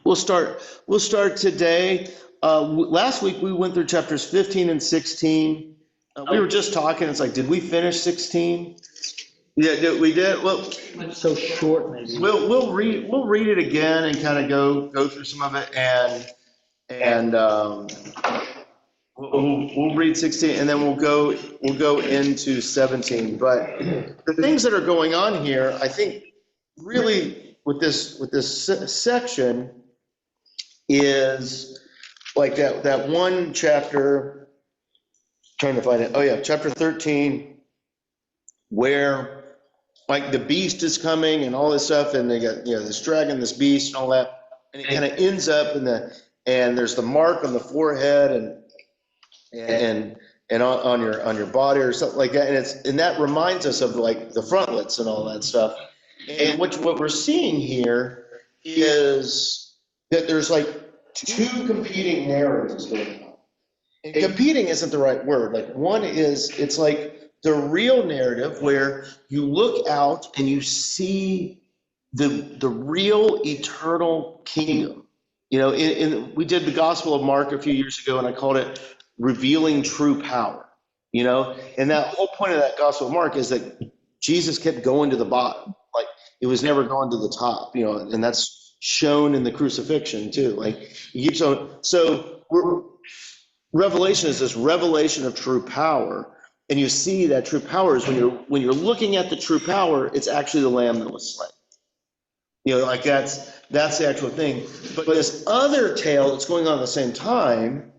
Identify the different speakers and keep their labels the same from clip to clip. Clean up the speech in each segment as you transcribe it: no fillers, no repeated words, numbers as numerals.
Speaker 1: We'll start. We'll start today. Last week we went through chapters 15 and 16. We were just talking. It's like, did we finish 16? Yeah, we did. Well,
Speaker 2: It's so short, maybe.
Speaker 1: we'll read it again and kind of go through some of it, and we'll read 16 and then we'll go into 17. But the things that are going on here, I think, really with this section is like that one chapter, trying to find it. Oh yeah, chapter 13, where like the beast is coming and all this stuff, and they got this dragon, this beast, and all that, and it kind of ends up and there's the mark on the forehead and on your body or something like that, and that reminds us of like the frontlets and all that stuff. And what we're seeing here is that there's like two competing narratives going on. And competing isn't the right word. Like one is, it's like the real narrative where you look out and you see the real eternal kingdom. We did the Gospel of Mark a few years ago, and I called it Revealing True Power. And that whole point of that Gospel of Mark is that Jesus kept going to the bottom. Like, it was never going to the top, and that's shown in the crucifixion too. Like, he keeps on. So Revelation is this revelation of true power. And you see that true power is when you're looking at the true power, it's actually the Lamb that was slain. Like that's the actual thing. But this other tale that's going on at the same time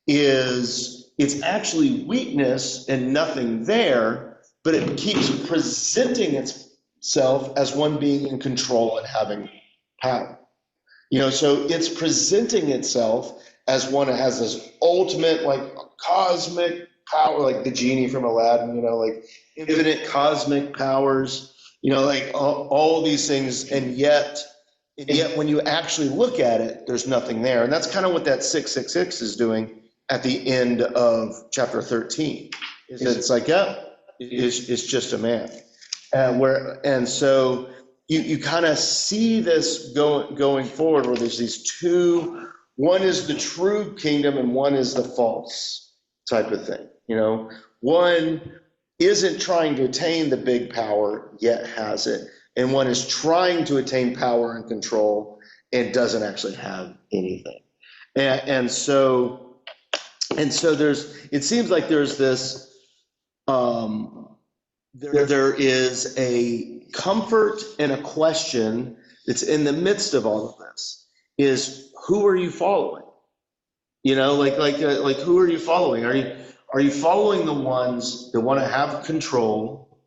Speaker 1: is it's actually weakness and nothing there, but it keeps presenting itself as one being in control and having power. So it's presenting itself as one that has this ultimate, like, cosmic power, like the genie from Aladdin, like infinite cosmic powers, like all these things, and yet when you actually look at it, there's nothing there. And that's kind of what that 666 is doing at the end of chapter 13. It's like, it's just a man. And so you kind of see this going forward, where there's these two. One is the true kingdom and one is the false type of thing. One isn't trying to attain the big power, yet has it. And one is trying to attain power and control and doesn't actually have anything. And so it seems like there's this, there is a comfort and a question that's in the midst of all of this, is who are you following? Like who are you following? Are you following the ones that want to have control,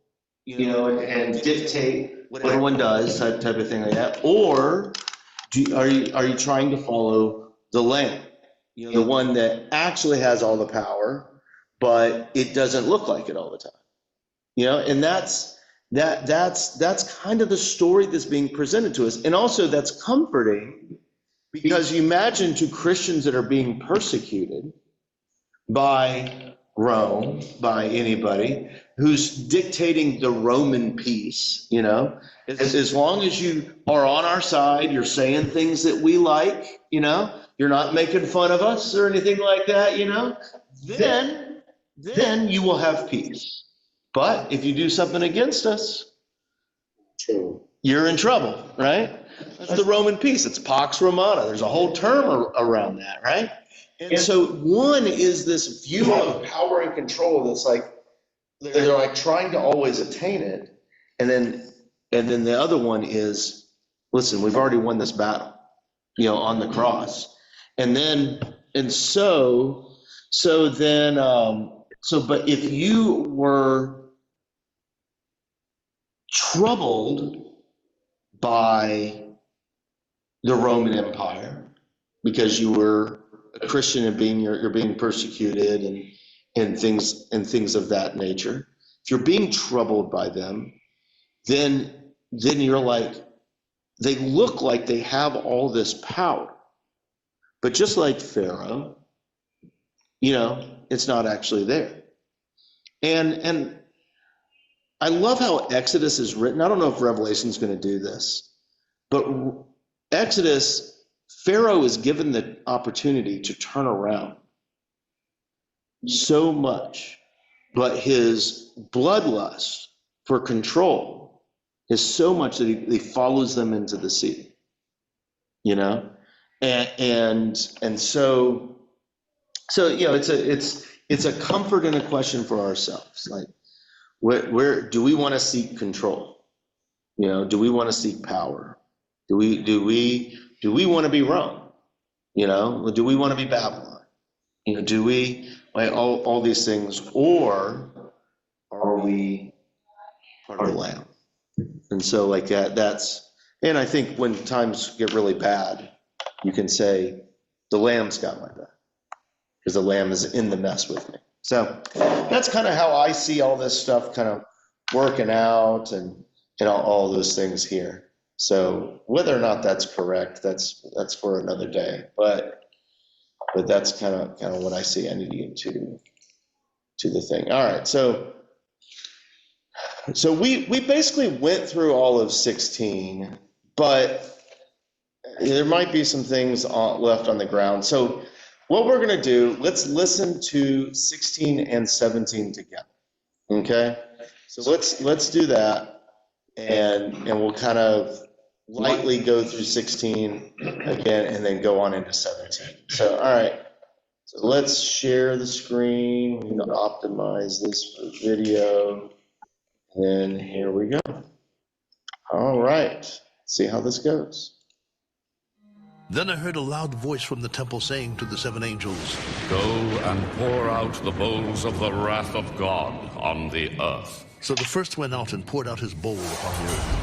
Speaker 1: and dictate what everyone does, type of thing like that? Or are you trying to follow the Lamb, the one that actually has all the power, but it doesn't look like it all the time? And that's kind of the story that's being presented to us. And also that's comforting, because you imagine two Christians that are being persecuted by Rome, by anybody who's dictating the Roman peace. As long as you are on our side, you're saying things that we like, you're not making fun of us or anything like that, then you will have peace. But if you do something against us, you're in trouble, right? That's the Roman peace. It's Pax Romana. There's a whole term around that, right? And so one is this view of power and control that's like, they're like trying to always attain it. And then the other one is, listen, we've already won this battle, on the cross. But if you were troubled by the Roman Empire because you were a Christian and you're being persecuted and things of that nature, if you're being troubled by them, then you're like, they look like they have all this power, but just like Pharaoh, it's not actually there. And I love how Exodus is written. I don't know if Revelation is going to do this, but Exodus Pharaoh is given the opportunity to turn around so much, but his bloodlust for control is so much that he follows them into the sea, you know, and so it's a comfort and a question for ourselves, like where do we want to seek control? You know, do we want to seek power? Do we want to be Rome? You know, do we want to be Babylon? You know, do we like all these things, or are we part of the Lamb? And so like and I think when times get really bad, you can say the Lamb's got my back because the Lamb is in the mess with me. So that's kind of how I see all this stuff kind of working out and all those things here. So whether or not that's correct, that's for another day. But that's kind of what I see ending to the thing. All right, so we basically went through all of 16, but there might be some things left on the ground. So what we're going to do, let's listen to 16 and 17 together. Okay, so let's do that, and we'll kind of lightly go through 16 again and then go on into 17. So, all right. So let's share the screen. We're going to optimize this for video. And here we go. All right. Let's see how this goes.
Speaker 3: Then I heard a loud voice from the temple saying to the 7 angels,
Speaker 4: "Go and pour out the bowls of the wrath of God on the earth."
Speaker 3: So the first went out and poured out his bowl upon the earth.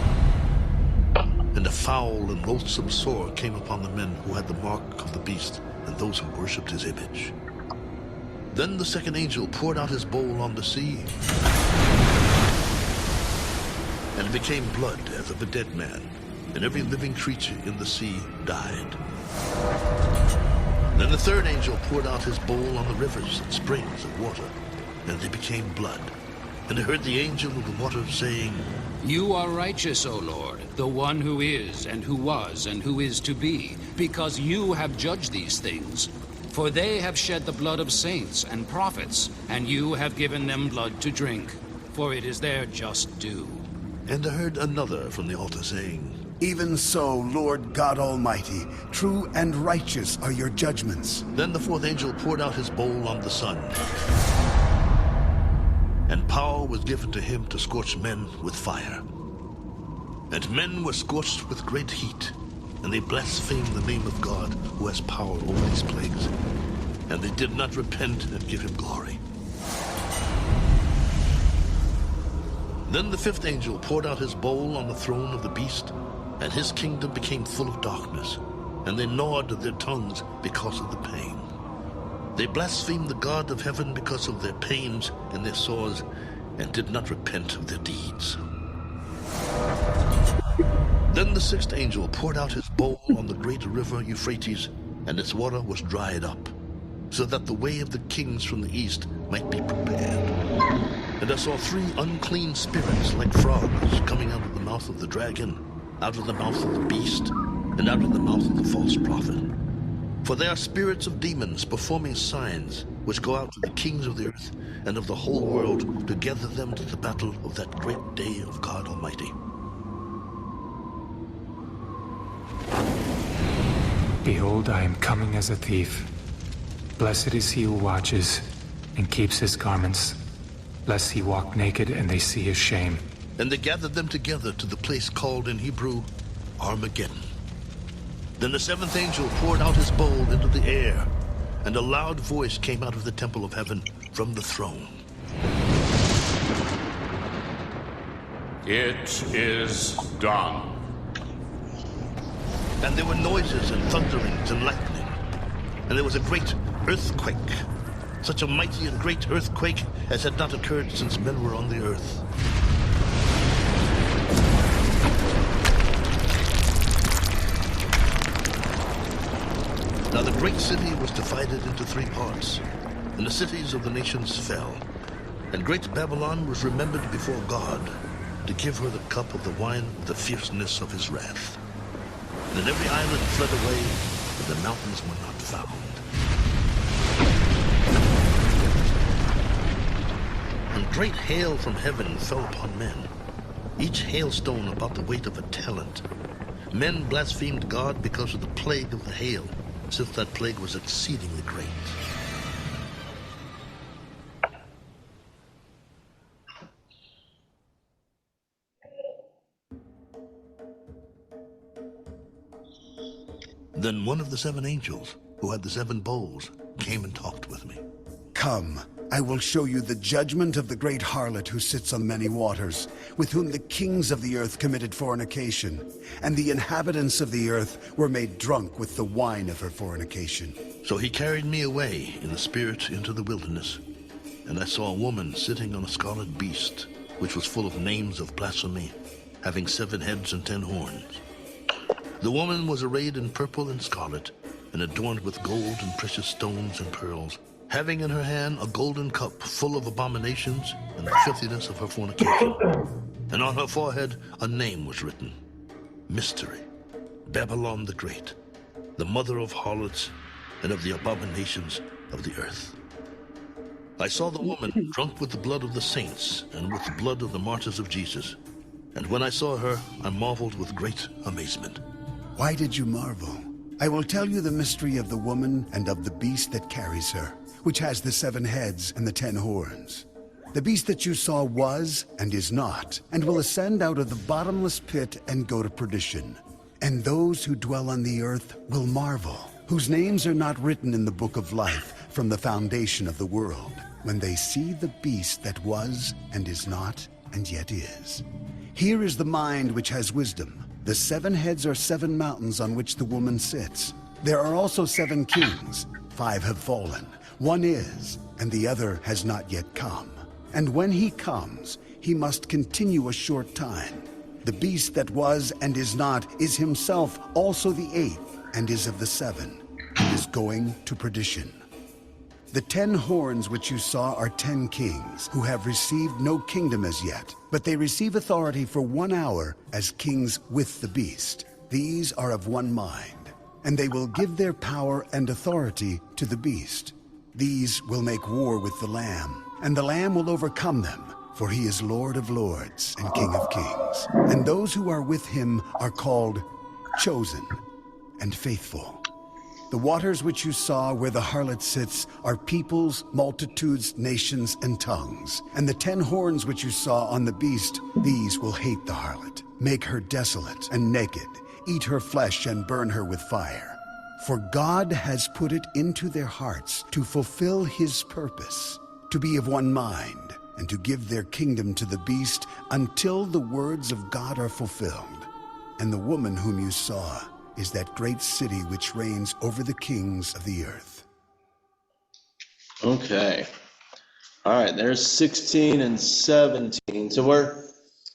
Speaker 3: And a foul and loathsome sore came upon the men who had the mark of the beast and those who worshipped his image. Then the second angel poured out his bowl on the sea, and it became blood as of a dead man, and every living creature in the sea died. Then the third angel poured out his bowl on the rivers and springs of water, and they became blood. And I heard the angel of the water saying,
Speaker 5: "You are righteous, O Lord, the one who is, and who was, and who is to be, because you have judged these things. For they have shed the blood of saints and prophets, and you have given them blood to drink, for it is their just due."
Speaker 3: And I heard another from the altar saying,
Speaker 6: "Even so, Lord God Almighty, true and righteous are your judgments."
Speaker 3: Then the fourth angel poured out his bowl on the sun, and power was given to him to scorch men with fire. And men were scorched with great heat, and they blasphemed the name of God who has power over these plagues. And they did not repent and give him glory. Then the fifth angel poured out his bowl on the throne of the beast, and his kingdom became full of darkness, and they gnawed their tongues because of the pain. They blasphemed the God of heaven because of their pains and their sores, and did not repent of their deeds. Then the sixth angel poured out his bowl on the great river Euphrates, and its water was dried up, so that the way of the kings from the east might be prepared. And I saw 3 unclean spirits like frogs coming out of the mouth of the dragon, out of the mouth of the beast, and out of the mouth of the false prophet. For they are spirits of demons performing signs, which go out to the kings of the earth and of the whole world to gather them to the battle of that great day of God Almighty.
Speaker 7: Behold, I am coming as a thief. Blessed is he who watches and keeps his garments, lest he walk naked and they see his shame.
Speaker 3: And they gathered them together to the place called in Hebrew Armageddon. Then the seventh angel poured out his bowl into the air, and a loud voice came out of the temple of heaven from the throne.
Speaker 4: It is done.
Speaker 3: And there were noises and thunderings and lightning, and there was a great earthquake, such a mighty and great earthquake as had not occurred since men were on the earth. Now the great city was divided into 3 parts, and the cities of the nations fell. And great Babylon was remembered before God, to give her the cup of the wine of the fierceness of his wrath. And then every island fled away, but the mountains were not found. And great hail from heaven fell upon men, each hailstone about the weight of a talent. Men blasphemed God because of the plague of the hail, since that plague was exceedingly great. Then one of the 7 angels, who had the 7 bowls, came and talked with me.
Speaker 6: Come, I will show you the judgment of the great harlot who sits on many waters, with whom the kings of the earth committed fornication, and the inhabitants of the earth were made drunk with the wine of her fornication.
Speaker 3: So he carried me away in the spirit into the wilderness, and I saw a woman sitting on a scarlet beast, which was full of names of blasphemy, having 7 heads and 10 horns. The woman was arrayed in purple and scarlet, and adorned with gold and precious stones and pearls, having in her hand a golden cup full of abominations and the filthiness of her fornication. And on her forehead a name was written, Mystery, Babylon the Great, the mother of harlots and of the abominations of the earth. I saw the woman drunk with the blood of the saints and with the blood of the martyrs of Jesus. And when I saw her, I marveled with great amazement.
Speaker 6: Why did you marvel? I will tell you the mystery of the woman and of the beast that carries her, which has the 7 heads and the 10 horns. The beast that you saw was and is not, and will ascend out of the bottomless pit and go to perdition. And those who dwell on the earth will marvel, whose names are not written in the book of life from the foundation of the world, when they see the beast that was and is not and yet is. Here is the mind which has wisdom. The 7 heads are 7 mountains on which the woman sits. There are also 7 kings. 5 have fallen. 1 is, and the other has not yet come. And when he comes, he must continue a short time. The beast that was and is not is himself also the 8th, and is of the 7, and is going to perdition. The 10 horns which you saw are 10 kings, who have received no kingdom as yet, but they receive authority for 1 hour as kings with the beast. These are of one mind, and they will give their power and authority to the beast. These will make war with the Lamb, and the Lamb will overcome them, for he is Lord of lords and King of kings. And those who are with him are called chosen and faithful. The waters which you saw where the harlot sits are peoples, multitudes, nations, and tongues. And the 10 horns which you saw on the beast, these will hate the harlot, make her desolate and naked, eat her flesh and burn her with fire. For God has put it into their hearts to fulfill his purpose, to be of one mind, and to give their kingdom to the beast until the words of God are fulfilled. And the woman whom you saw is that great city which reigns over the kings of the earth.
Speaker 1: Okay. All right, there's 16 and 17. So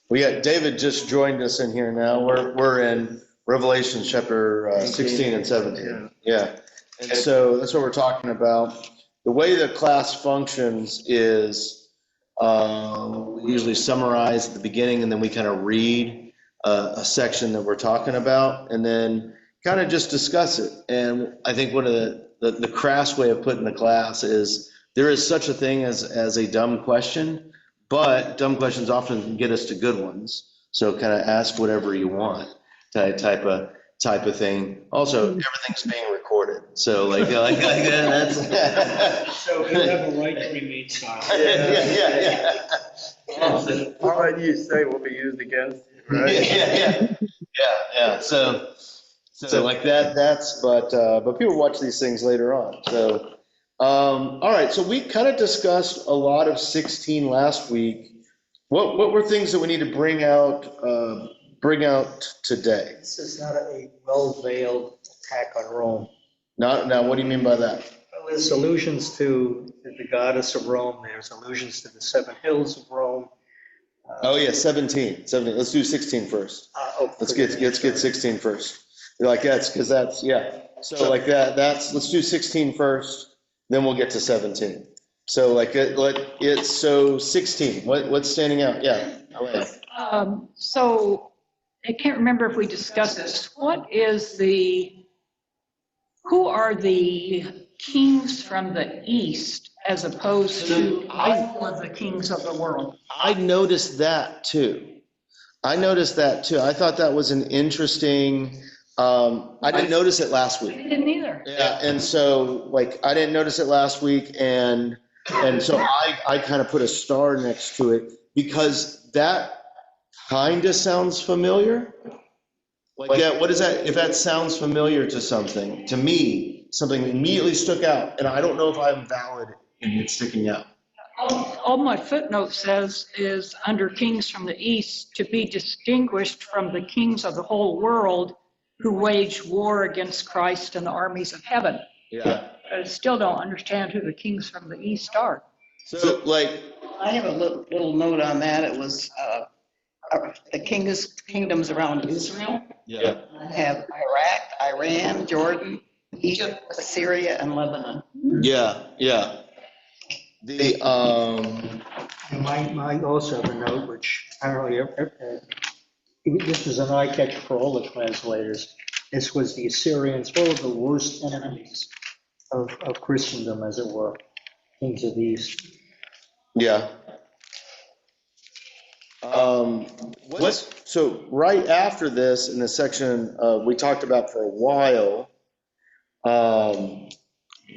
Speaker 1: we got David just joined us in here now. We're in Revelation chapter 16 and 17. Yeah. And so that's what we're talking about. The way the class functions is we usually summarize at the beginning, and then we kind of read a section that we're talking about, and then kind of just discuss it. And I think one of the crass way of putting the class is there is such a thing as a dumb question, but dumb questions often get us to good ones. So kind of ask whatever you want, type of thing. Also, everything's being recorded, so like that's.
Speaker 2: So you have a right to remain silent.
Speaker 1: Yeah.
Speaker 8: All that you say will be used against you, right?
Speaker 1: Yeah. So like that's but people watch these things later on. So all right. So we kind of discussed a lot of 16 last week. What were things that we need to bring out today?
Speaker 2: This is not a well-veiled attack on Rome.
Speaker 1: Now, what do you mean by that?
Speaker 2: Well, there's allusions to the goddess of Rome. There's allusions to the 7 hills of Rome.
Speaker 1: Oh yeah, 17. Let's do 16 first. Let's get 16 first. You're like that's because that's yeah. So like let's do 16 first, then we'll get to 17. So like it's so 16. What's standing out? Yeah.
Speaker 9: So I can't remember if we discussed this. What is the Who are the kings from the east as opposed to all of the kings of the world?
Speaker 1: I noticed that too. I thought that was an interesting, I didn't notice it last
Speaker 9: I
Speaker 1: week.
Speaker 9: didn't either.
Speaker 1: Yeah, and so like I didn't notice it last week, and so I kind of put a star next to it because that kind of sounds familiar. Like, yeah, what is that? If that sounds familiar to something, to me, something immediately stuck out, and I don't know if I'm valid in it sticking out.
Speaker 9: All my footnote says is under kings from the east to be distinguished from the kings of the whole world who wage war against Christ and the armies of heaven.
Speaker 1: Yeah.
Speaker 9: I still don't understand who the kings from the east are.
Speaker 1: So like,
Speaker 10: I have a little note on that. It was the kingdoms around Israel.
Speaker 1: yeah.
Speaker 10: I have Iraq, Iran, Jordan, Egypt, Assyria, and Lebanon.
Speaker 1: Yeah, yeah. The
Speaker 2: And my also have a note, which apparently, this was an eye catcher for all the translators. This was the Assyrians, all of the worst enemies of Christendom, as it were, kings of the East.
Speaker 1: yeah. So right after this, in the section we talked about for a while,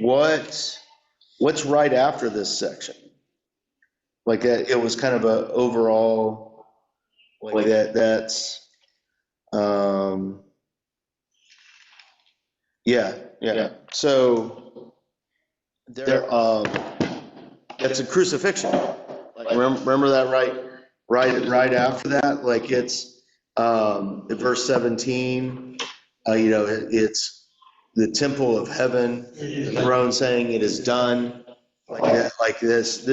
Speaker 1: what's right after this section? Like that, it was kind of a overall, like that's, yeah. So there, that's a crucifixion. Like, remember that right after that? Like it's, in verse 17, it's the temple of heaven, the throne saying it is done, like that, like this,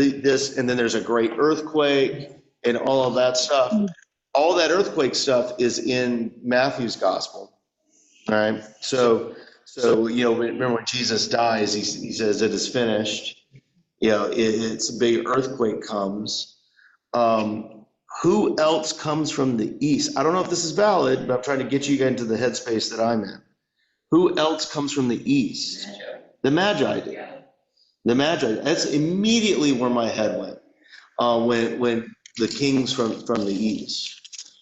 Speaker 1: and then there's a great earthquake and all of that stuff. All that earthquake stuff is in Matthew's gospel. All right. So remember when Jesus dies, he says it is finished. It's a big earthquake comes. Who else comes from the east? I don't know if this is valid, but I'm trying to get you into the headspace that I'm in. Who else comes from the east? The Magi did. The Magi. That's immediately where my head went. When the kings from the east,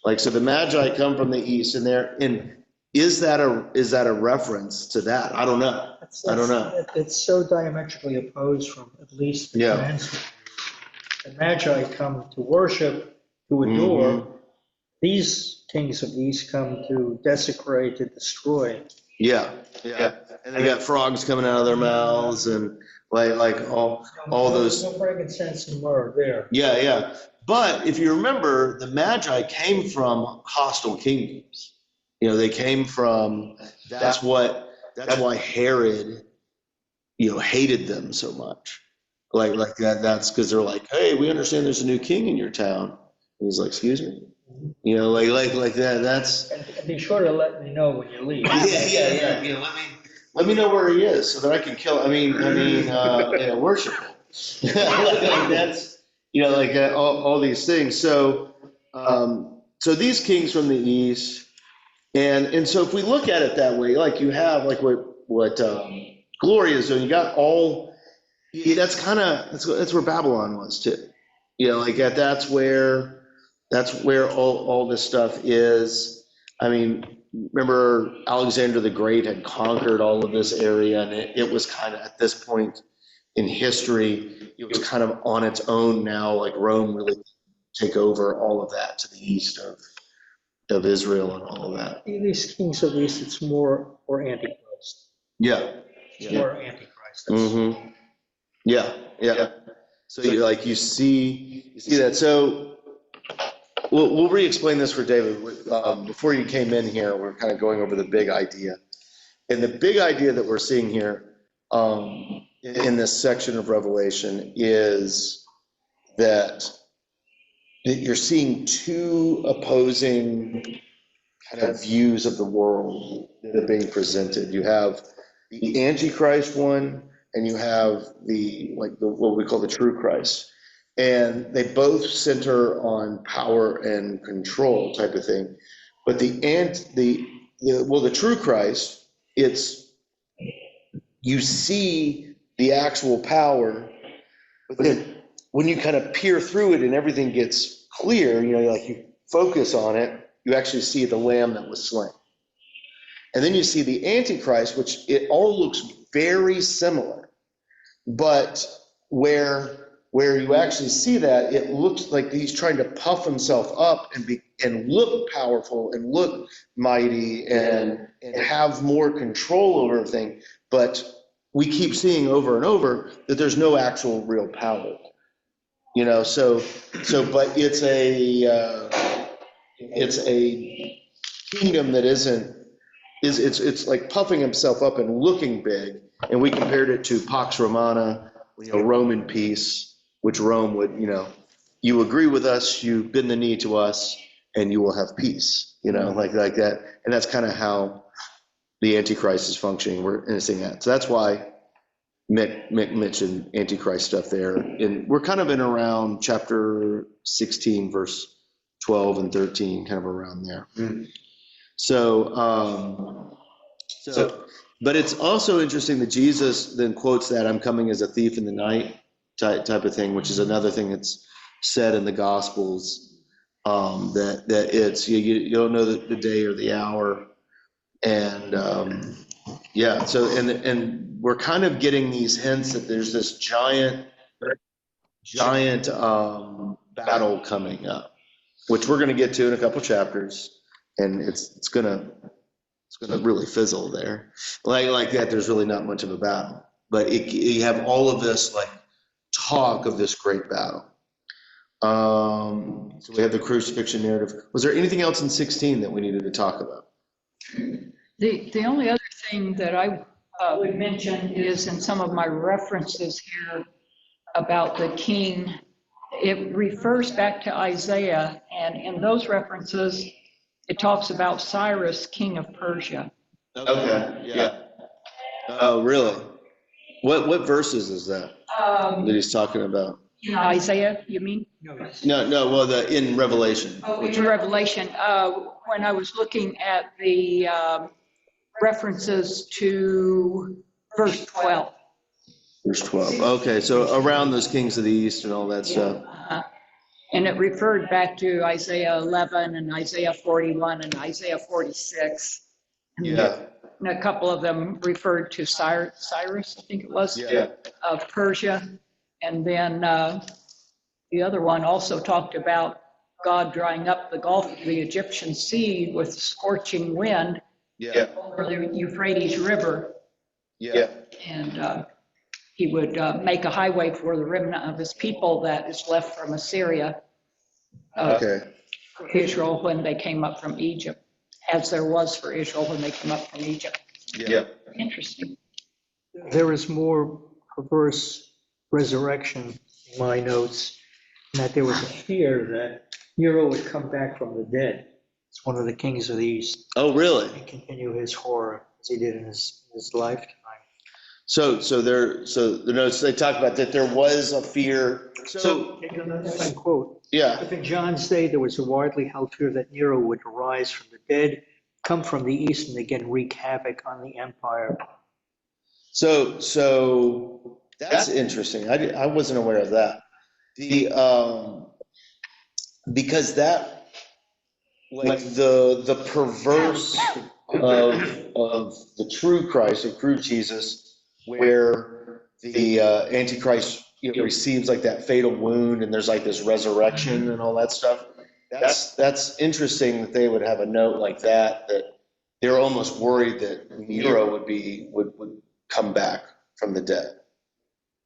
Speaker 1: like, so the Magi come from the east, and is that a reference to that? I don't know. I don't know.
Speaker 2: It's so diametrically opposed from at least the translators. The Magi come to worship, to adore.
Speaker 1: Mm-hmm.
Speaker 2: These kings of the east come to desecrate, to destroy.
Speaker 1: Yeah. And they got frogs coming out of their mouths, and like all those.
Speaker 2: No frankincense and myrrh there.
Speaker 1: Yeah. But if you remember, the Magi came from hostile kingdoms. They came from. That's why Herod, hated them so much. Like that. That's because they're like, hey, we understand there's a new king in your town. And he's like, excuse me. Like that. That's.
Speaker 2: And be sure to let me know when you leave.
Speaker 1: Yeah. Let me know where he is so that I can kill. Worship him. That's all these things. So these kings from the east, and so if we look at it that way, like you have like what Gloria is doing, you got all. That's where Babylon was too. That's where all this stuff is. I mean, remember Alexander the Great had conquered all of this area, and it was kind of at this point in history, it was kind of on its own now, like Rome really take over all of that to the east of Israel and all of that.
Speaker 2: These kings of the east, it's more or Antichrist.
Speaker 1: Yeah.
Speaker 2: It's more Antichrist.
Speaker 1: Mm-hmm. Yeah. So you see that. So we'll re-explain this for David. Before you came in here, we're kind of going over the big idea. And the big idea that we're seeing here in this section of Revelation is that you're seeing two opposing kind of views of the world that are being presented. You have the Antichrist one, and you have what we call the true Christ. And they both center on power and control type of thing. But the true Christ, it's you see the actual power, but then when you kind of peer through it and everything gets clear, like you focus on it, you actually see the lamb that was slain. And then you see the Antichrist, which it all looks very similar, but where you actually see that, it looks like he's trying to puff himself up and look powerful and look mighty and have more control over everything. But we keep seeing over and over that there's no actual real power. But it's a kingdom that it's like puffing himself up and looking big. And we compared it to Pax Romana, Roman peace, which Rome would, you agree with us, you bend the knee to us, and you will have peace, like that. And that's kind of how the Antichrist is functioning. We're interesting that. So that's why Mick mentioned Antichrist stuff there. And we're kind of in around chapter 16, verse 12 and 13, kind of around there. But it's also interesting that Jesus then quotes that I'm coming as a thief in the night type of thing, which is another thing that's said in the Gospels, that it's, you don't know the day or the hour. And and we're kind of getting these hints that there's this giant battle coming up, which we're going to get to in a couple chapters, and it's gonna really fizzle there. Like that, there's really not much of a battle, but you have all of this like talk of this great battle. So we have the crucifixion narrative. Was there anything else in 16 that we needed to talk about?
Speaker 9: The only other thing that I would mention is in some of my references here about the king, it refers back to Isaiah, and in those references, it talks about Cyrus, king of Persia.
Speaker 1: Okay, yeah. Oh, really? What verses is that that he's talking about?
Speaker 9: Isaiah, you mean?
Speaker 1: No, well, in Revelation.
Speaker 9: Oh, in Revelation. When I was looking at the references to verse 12.
Speaker 1: Verse 12. Okay, so around those kings of the east and all that stuff.
Speaker 9: And it referred back to Isaiah 11 and Isaiah 41 and Isaiah 46. And a couple of them referred to Cyrus, I think it was, of Persia. And then the other one also talked about God drying up the Gulf of the Egyptian Sea with scorching wind over the Euphrates River. And he would make a highway for the remnant of his people that is left from Assyria, for Israel when they came up from Egypt, as there was for Israel when they came up from Egypt. Interesting.
Speaker 2: There is more perverse resurrection in my notes, and that there was a fear that Nero would come back from the dead. It's one of the kings of the East.
Speaker 1: Oh, really?
Speaker 2: And continue his horror as he did in his lifetime.
Speaker 1: So the notes, they talk about that there was a fear. So
Speaker 2: if I quote,
Speaker 1: yeah.
Speaker 2: If in John's day there was a widely held fear that Nero would arise from the dead, come from the east, and again wreak havoc on the empire.
Speaker 1: So that's interesting. I wasn't aware of that. Because that, like the perverse of the true Christ, of true Jesus, where the Antichrist receives like that fatal wound, and there's like this resurrection and all that stuff. That's interesting that they would have a note like that they're almost worried that Nero would come back from the dead.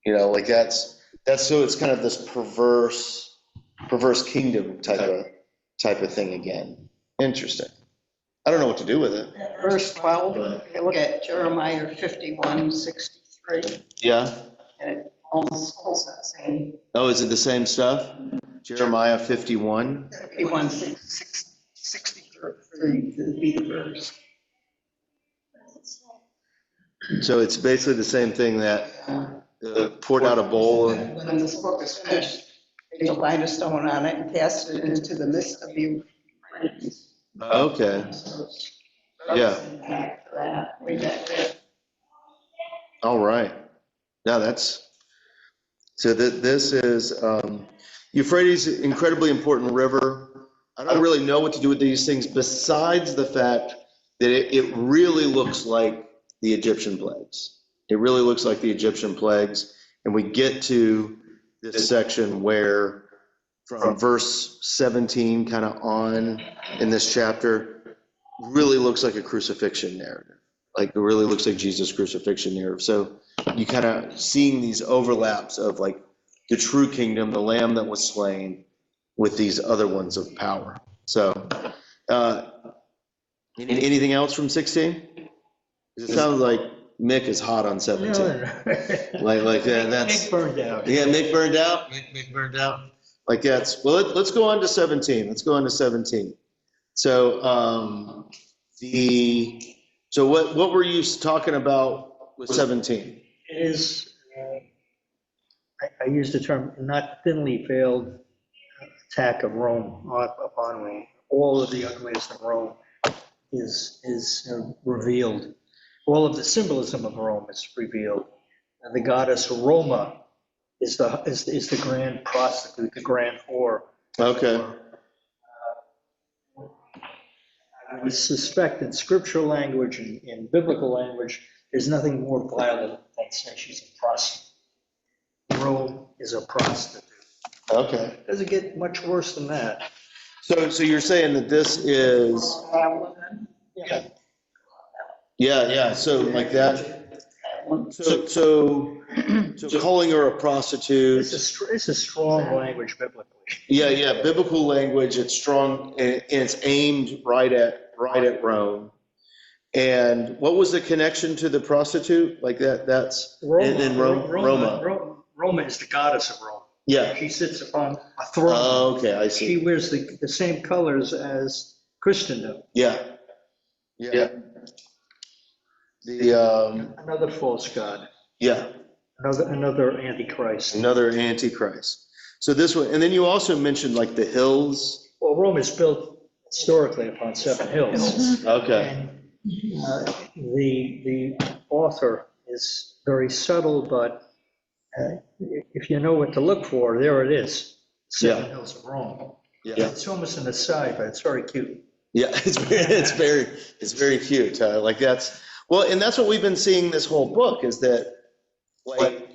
Speaker 1: Like that's so it's kind of this perverse kingdom type of thing again. Interesting. I don't know what to do with it.
Speaker 10: Verse 12, if you look at Jeremiah 51:63.
Speaker 1: Yeah.
Speaker 10: And it almost the same.
Speaker 1: Oh, is it the same stuff? Jeremiah 51?
Speaker 10: 51:63 would be the verse.
Speaker 1: So it's basically the same thing that poured out a bowl.
Speaker 10: When this book is finished, they'll light a stone on it and cast it into the midst of you.
Speaker 1: Okay. Yeah. All right. Now this is Euphrates, incredibly important river. I don't really know what to do with these things besides the fact that it really looks like the Egyptian plagues. It really looks like the Egyptian plagues. And we get to this section where from verse 17 kind of on in this chapter really looks like a crucifixion narrative. Like it really looks like Jesus' crucifixion narrative. So you kind of seeing these overlaps of like the true kingdom, the lamb that was slain, with these other ones of power. So anything else from 16? It sounds like Mick is hot on 17. Like that's
Speaker 2: Mick burned out.
Speaker 1: Yeah, Mick burned out. Mick burned out. Like that's well. Let's go on to 17. Let's go on to 17. So what were you talking about with 17?
Speaker 2: It is. I use the term not thinly veiled attack of Rome upon Rome. All of the ugliest of Rome is revealed. All of the symbolism of Rome is revealed. And the goddess Roma is the grand prostitute, the grand whore.
Speaker 1: Okay.
Speaker 2: I would suspect in scriptural language and in biblical language, there's nothing more violent than saying she's a prostitute. Rome is a prostitute.
Speaker 1: Okay.
Speaker 2: Doesn't get much worse than that.
Speaker 1: So you're saying that this is yeah. So like that. So calling her a prostitute.
Speaker 2: It's a strong language biblically.
Speaker 1: Yeah. Biblical language. It's strong and it's aimed right at Rome. And what was the connection to the prostitute? Like that's in Rome.
Speaker 2: Roma is the goddess of Rome.
Speaker 1: Yeah.
Speaker 2: She sits upon a throne.
Speaker 1: Oh, okay, I see.
Speaker 2: She wears the same colors as Christendom.
Speaker 1: Yeah.
Speaker 2: Another false god.
Speaker 1: Yeah.
Speaker 2: Another antichrist.
Speaker 1: Another antichrist. So this one, and then you also mentioned like the hills.
Speaker 2: Well, Rome is built historically upon 7 hills.
Speaker 1: Okay.
Speaker 2: And the author is very subtle, but if you know what to look for, there it is. 7 hills of Rome.
Speaker 1: Yeah.
Speaker 2: It's almost an aside, but it's very cute.
Speaker 1: Yeah, it's very cute. Like that's well, and that's what we've been seeing this whole book is that like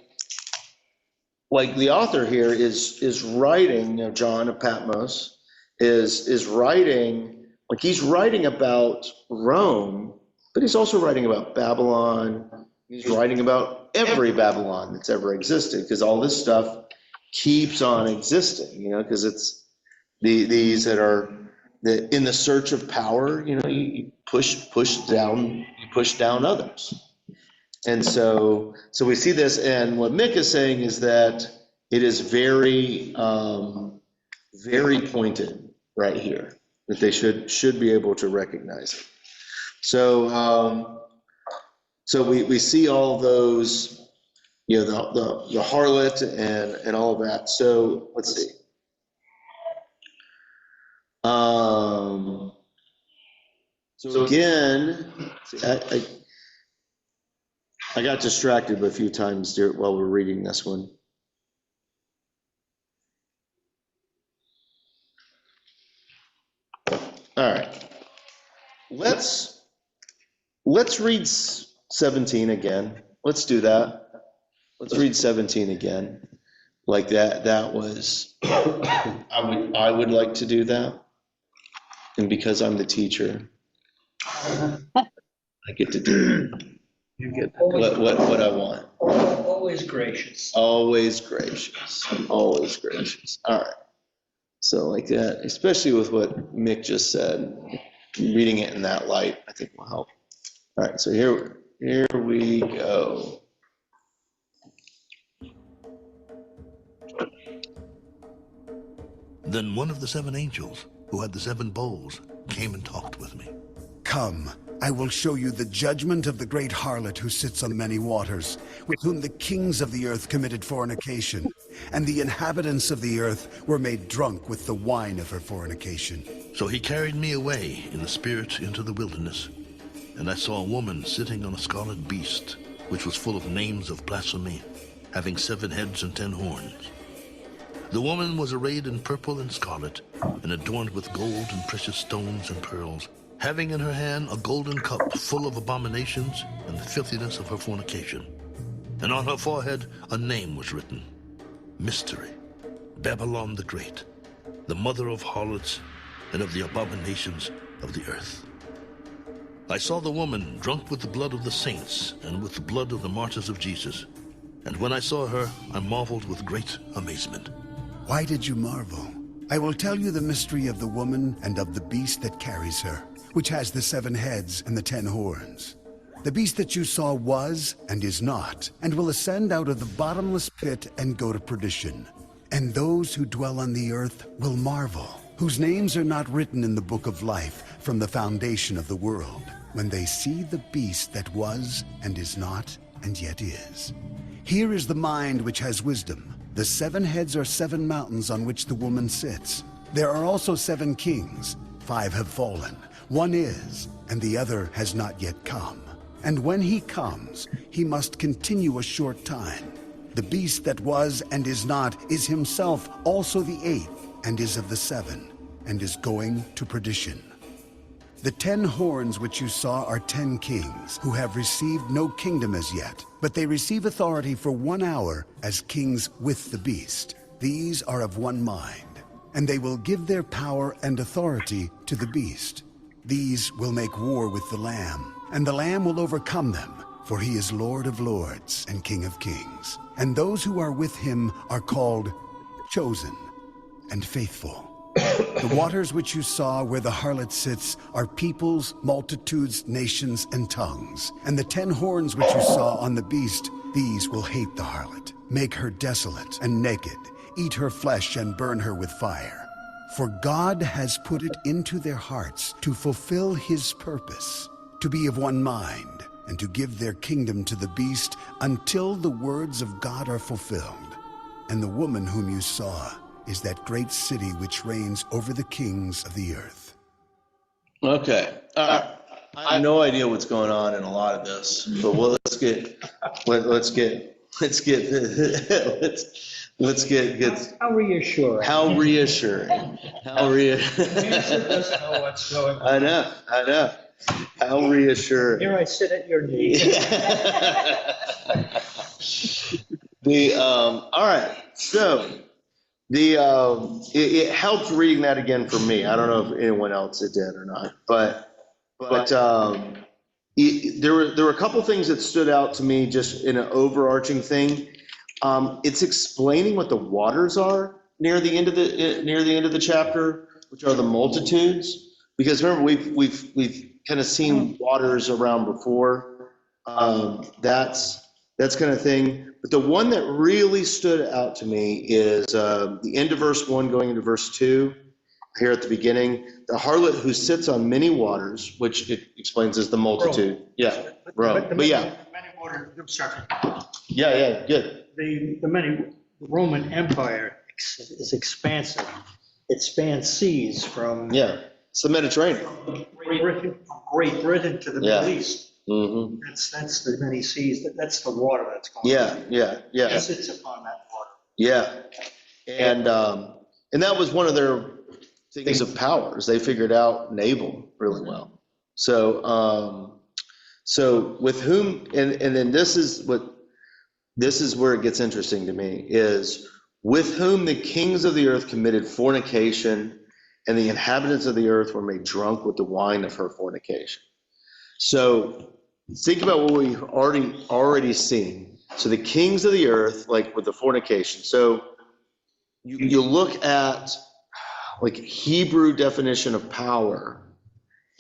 Speaker 1: the author here is writing, John of Patmos is writing, like he's writing about Rome, but he's also writing about Babylon. He's writing about every Babylon that's ever existed, because all this stuff keeps on existing, because it's these that are in the search of power, you push down others. And so we see this, and what Mick is saying is that it is very, very pointed right here, that they should be able to recognize it. So we see all those, the harlot and all of that. So let's see. So again, I got distracted a few times while we're reading this one. All right, let's read 17 again. Let's do that. Let's read 17 again. Like that was, I would like to do that. And because I'm the teacher, I get to do what I want.
Speaker 2: Always gracious.
Speaker 1: Always gracious. Always gracious. All right. So like that, especially with what Mick just said, reading it in that light, I think will help. All right. So here we go.
Speaker 3: Then one of the 7 angels who had the 7 bowls came and talked with me.
Speaker 6: Come, I will show you the judgment of the great harlot who sits on many waters, with whom the kings of the earth committed fornication, and the inhabitants of the earth were made drunk with the wine of her fornication.
Speaker 3: So he carried me away in the spirit into the wilderness, and I saw a woman sitting on a scarlet beast, which was full of names of blasphemy, having 7 heads and 10 horns. The woman was arrayed in purple and scarlet, and adorned with gold and precious stones and pearls, having in her hand a golden cup full of abominations and the filthiness of her fornication. And on her forehead a name was written, Mystery, Babylon the Great, the mother of harlots and of the abominations of the earth. I saw the woman drunk with the blood of the saints and with the blood of the martyrs of Jesus. And when I saw her, I marveled with great amazement.
Speaker 6: Why did you marvel? I will tell you the mystery of the woman and of the beast that carries her, which has the 7 heads and the 10 horns. The beast that you saw was and is not, and will ascend out of the bottomless pit and go to perdition. And those who dwell on the earth will marvel, whose names are not written in the book of life from the foundation of the world, when they see the beast that was and is not and yet is. Here is the mind which has wisdom. The 7 heads are 7 mountains on which the woman sits. There are also 7 kings. 5 have fallen. 1 is, and the other has not yet come. And when he comes, he must continue a short time. The beast that was and is not is himself also the 8th, and is of the 7, and is going to perdition. The 10 horns which you saw are 10 kings, who have received no kingdom as yet, but they receive authority for 1 hour as kings with the beast. These are of one mind, and they will give their power and authority to the beast. These will make war with the Lamb, and the Lamb will overcome them, for he is Lord of lords and King of kings. And those who are with him are called chosen and faithful. The waters which you saw where the harlot sits are peoples, multitudes, nations, and tongues. And the 10 horns which you saw on the beast, these will hate the harlot, make her desolate and naked, eat her flesh and burn her with fire. For God has put it into their hearts to fulfill his purpose, to be of one mind, and to give their kingdom to the beast until the words of God are fulfilled. And the woman whom you saw is that great city which reigns over the kings of the earth.
Speaker 1: Okay. I have no idea what's going on in a lot of this, but let's get
Speaker 2: How reassuring.
Speaker 1: how reassuring.
Speaker 2: Answer doesn't know what's going on.
Speaker 1: I know. How reassuring.
Speaker 2: Here I sit at your knee.
Speaker 1: All right. So it helped reading that again for me. I don't know if anyone else it did or not, but there were a couple things that stood out to me just in an overarching thing. It's explaining what the waters are near the end of the chapter, which are the multitudes. Because remember, we've kind of seen waters around before. That's kind of thing. But the one that really stood out to me is the end of verse 1 going into verse 2. Here at the beginning, the harlot who sits on many waters, which it explains as the multitude.
Speaker 2: Rome.
Speaker 1: Yeah, Rome. But yeah.
Speaker 2: Many waters, I'm sorry.
Speaker 1: Yeah, good.
Speaker 2: The Roman Empire is expansive. It spans seas from
Speaker 1: It's the Mediterranean.
Speaker 2: Great Britain to the Middle East.
Speaker 1: Mm-hmm.
Speaker 2: That's the many seas. That's the water that's going.
Speaker 1: Yeah.
Speaker 2: It sits upon that water.
Speaker 1: Yeah, and that was one of their things of powers. They figured out naval really well. So with whom, and then this is where it gets interesting to me, is with whom the kings of the earth committed fornication, and the inhabitants of the earth were made drunk with the wine of her fornication. So think about what we've already seen. So the kings of the earth, like with the fornication. So you look at like Hebrew definition of power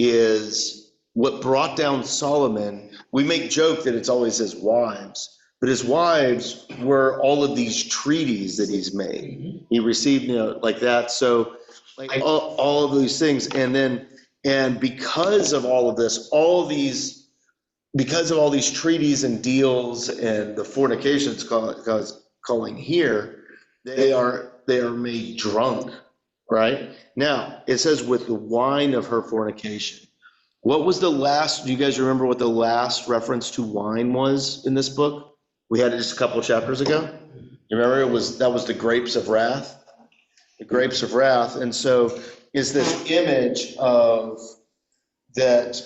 Speaker 1: is what brought down Solomon. We make joke that it's always his wives, but his wives were all of these treaties that he's made. He received, like that. So like all of these things. And because of all of this, because of all these treaties and deals and the fornication it's calling here, they are made drunk, right? Now, it says with the wine of her fornication. What was the last, do you guys remember what the last reference to wine was in this book? We had it just a couple of chapters ago. You remember that was the grapes of wrath? The grapes of wrath. And so is this image of that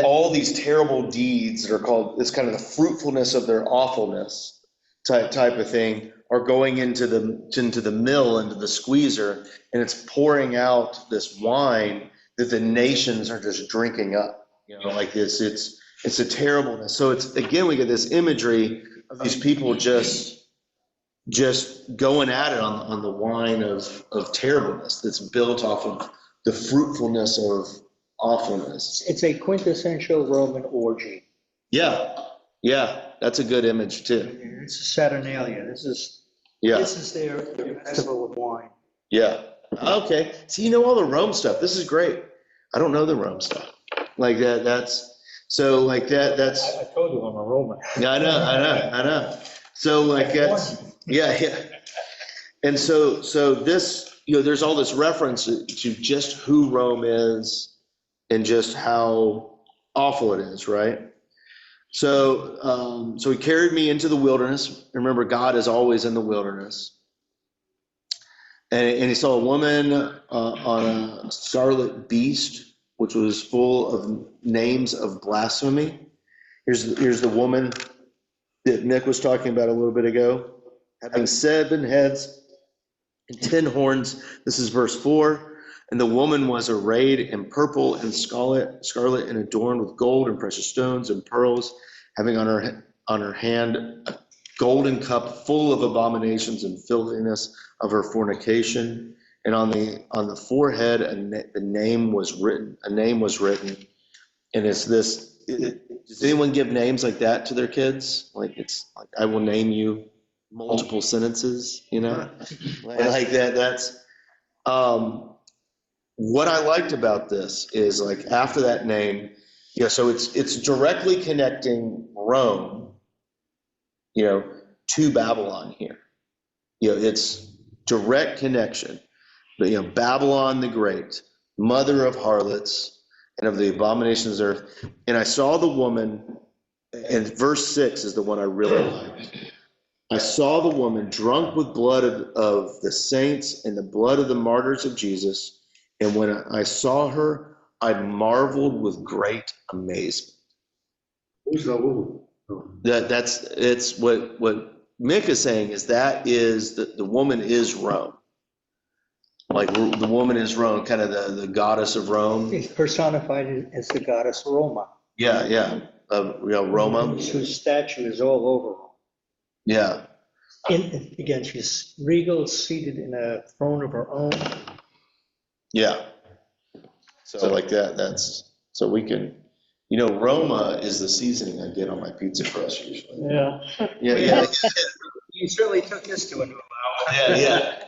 Speaker 1: all these terrible deeds that are called, it's kind of the fruitfulness of their awfulness type of thing, are going into the mill, into the squeezer, and it's pouring out this wine that the nations are just drinking up, like this. It's a terribleness. So it's, again, we get this imagery of these people just going at it on the wine of terribleness that's built off of the fruitfulness of awfulness.
Speaker 2: It's a quintessential Roman orgy.
Speaker 1: Yeah, that's a good image too.
Speaker 2: It's a Saturnalia. This is their festival of wine.
Speaker 1: Yeah. Okay. So you know all the Rome stuff. This is great. I don't know the Rome stuff. Like that. That's so like that. That's.
Speaker 2: I told you I'm a Roman.
Speaker 1: Yeah, I know. So like that's yeah. And so this, there's all this reference to just who Rome is and just how awful it is, right? So he carried me into the wilderness. Remember, God is always in the wilderness. And he saw a woman on a scarlet beast, which was full of names of blasphemy. Here's the woman that Nick was talking about a little bit ago, having 7 heads and 10 horns. This is verse 4. And the woman was arrayed in purple and scarlet and adorned with gold and precious stones and pearls, having on her hand a golden cup full of abominations and filthiness of her fornication. And on the forehead a name was written. And it's this. Does anyone give names like that to their kids? Like it's like, I will name you multiple sentences. Like that. That's. What I liked about this is, like, after that name, so it's directly connecting Rome, to Babylon here. It's direct connection. But, Babylon the Great, mother of harlots and of the abominations of earth. And I saw the woman, and verse 6 is the one I really liked. I saw the woman drunk with blood of the saints and the blood of the martyrs of Jesus. And when I saw her, I marveled with great amazement.
Speaker 11: Who's the woman?
Speaker 1: It's what Mick is saying is that the woman is Rome. Like the woman is Rome, kind of the goddess of Rome.
Speaker 2: It's personified as the goddess Roma.
Speaker 1: Yeah. Roma.
Speaker 2: Whose statue is all over Rome.
Speaker 1: Yeah.
Speaker 2: Again, she's regal, seated in a throne of her own.
Speaker 1: Yeah. So like that's so we can, Roma is the seasoning I get on my pizza crust usually. Yeah.
Speaker 2: You certainly took this to a new level.
Speaker 1: Yeah.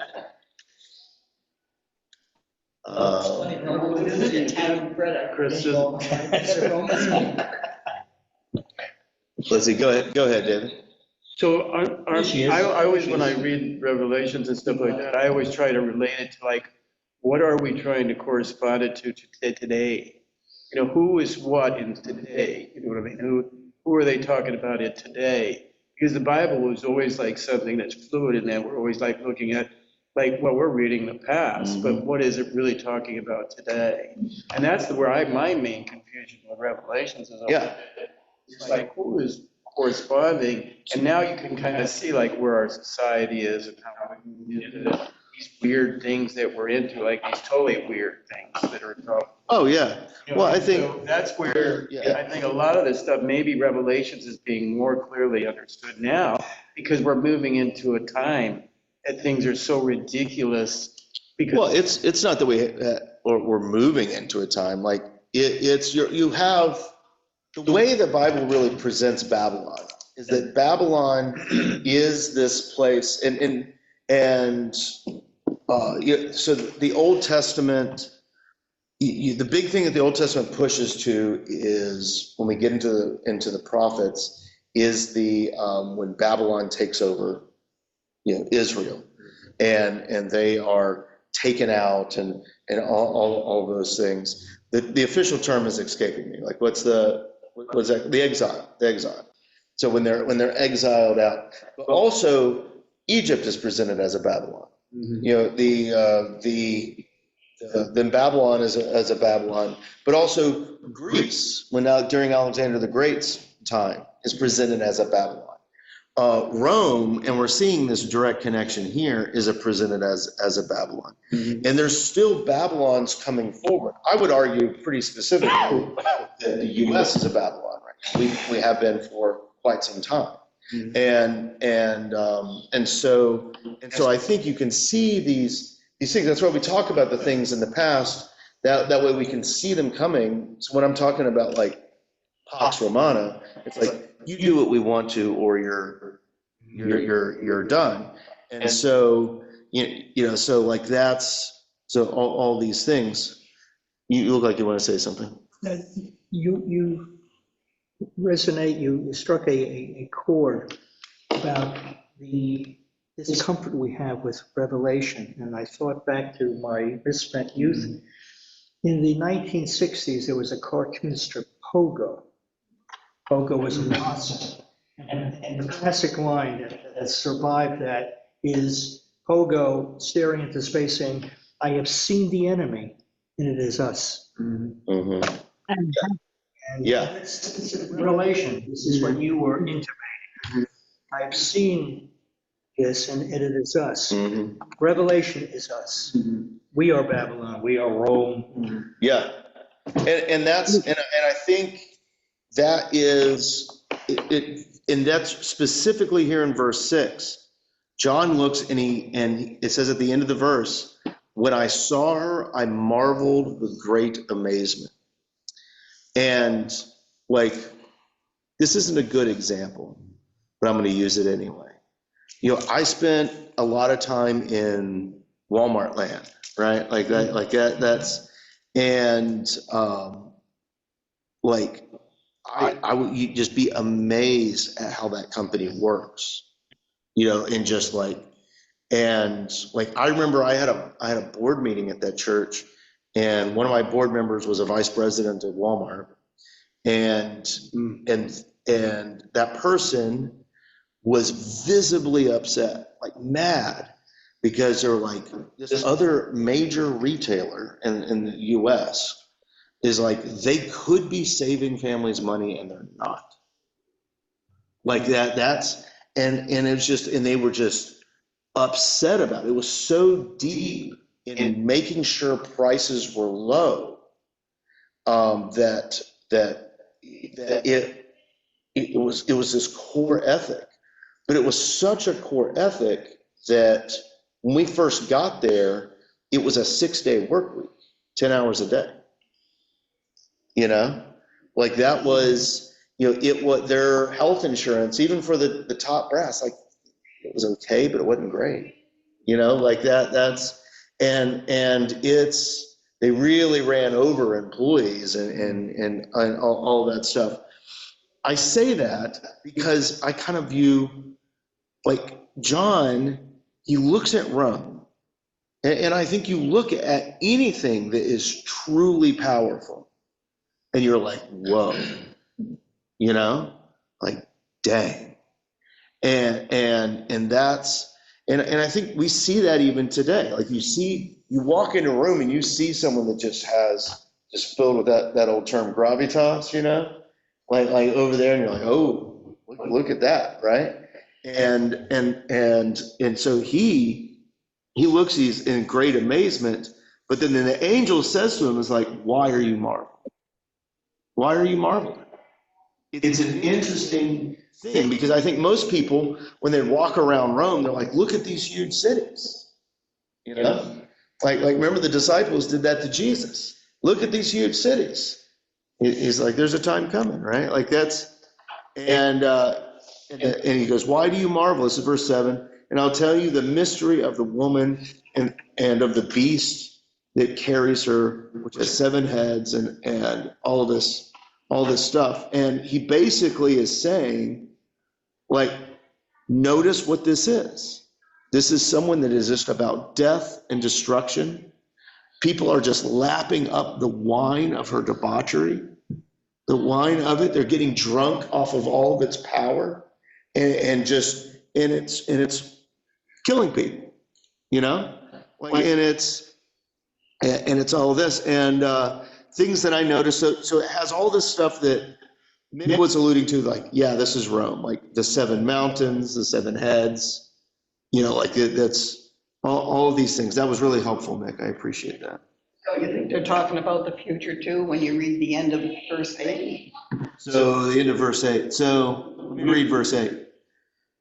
Speaker 1: Let's see. Go ahead, David.
Speaker 8: So I always, when I read Revelations and stuff like that, I always try to relate it to, like, what are we trying to correspond it to today? Who is what in today? You know what I mean? Who are they talking about it today? Because the Bible is always like something that's fluid in that we're always like looking at, like, well, we're reading the past, but what is it really talking about today? And that's where my main confusion with Revelations is. It's like, who is corresponding? And now you can kind of see like where our society is and how we get into these weird things that we're into, like these totally weird things that are talking.
Speaker 1: Oh yeah. Well, I think
Speaker 8: so that's where I think a lot of this stuff, maybe Revelations is being more clearly understood now because we're moving into a time that things are so ridiculous. Because
Speaker 1: it's not that we're moving into a time like you have the way the Bible really presents Babylon is that Babylon is this place so the Old Testament, the big thing that the Old Testament pushes to is when we get into the prophets is when Babylon takes over, Israel, and they are taken out and all those things. the official term is escaping me. Like what's that? The exile. So when they're exiled out, but also Egypt is presented as a Babylon. You know, the Babylon as a Babylon, but also Greece, during Alexander the Great's time, is presented as a Babylon. Rome, and we're seeing this direct connection here, is presented as a Babylon. And there's still Babylons coming forward. I would argue pretty specifically that the U.S. is a Babylon right now. We have been for quite some time. And so I think you can see these things. That's why we talk about the things in the past. That way we can see them coming. So when I'm talking about like Pax Romana, it's like you do what we want to, or you're done. And so so like all these things. You look like you want to say something.
Speaker 2: You resonate. You struck a chord about this comfort we have with Revelation, and I thought back to my misspent youth. In the 1960s, there was a cartoon strip, Pogo. Pogo was a Nazi, and the classic line that survived that is Pogo staring into space saying, "I have seen the enemy, and it is us." And it's Revelation. This is what you were intimating. I have seen this, and it is us. Revelation is us. We are Babylon. We are Rome.
Speaker 1: Yeah, and I think that is it, and that's specifically here in verse 6. John looks and it says at the end of the verse, "When I saw her, I marveled with great amazement." And like, this isn't a good example, but I'm going to use it anyway. You know, I spent a lot of time in Walmart land, right? Like that, that's, and like, I would just be amazed at how that company works, you know, and just like, and like, I remember I had a board meeting at that church, and one of my board members was a vice president of Walmart, and that person was visibly upset, like mad, because they're like, this other major retailer in the US is like, they could be saving families money and they're not. Like that's, and it's just, and they were just upset about it. It was so deep in making sure prices were low, that it was this core ethic. But it was such a core ethic that when we first got there, it was a 6-day work week, 10 hours a day. You know, like that was, you know, it was their health insurance, even for the top brass, like it was okay, but it wasn't great. You know, like that's, and it's, they really ran over employees and all that stuff. I say that because I kind of view, like, John, he looks at Rome, and I think you look at anything that is truly powerful, and you're like, whoa, you know, like, dang. And that's, and I think we see that even today. Like, you walk into a room and you see someone that just filled with that old term gravitas, you know, like over there, and you're like, oh, look at that, right? And so he looks, he's in great amazement, but then the angel says to him, is like, why are you marveling? Why are you marveling? It's an interesting thing, because I think most people, when they walk around Rome, they're like, look at these huge cities, you know? Like remember the disciples did that to Jesus. Look at these huge cities. He's like, there's a time coming, right? Like that's, and he goes, why do you marvel? This is verse 7. And I'll tell you the mystery of the woman and of the beast that carries her, which has 7 heads and all this stuff. And he basically is saying, like, notice what this is. This is someone that is just about death and destruction. people are just lapping up the wine of her debauchery, the wine of it. They're getting drunk off of all of its power, and it's killing people, you know? Like, and it's all this, and things that I noticed. So it has all this stuff that Mick was alluding to, like, yeah, this is Rome, like the 7 mountains, the 7 heads, you know, like that's all of these things. That was really helpful, Mick. I appreciate that.
Speaker 10: So you think they're talking about the future too, when you read the end of verse 8?
Speaker 1: So the end of verse 8. So let me read verse 8.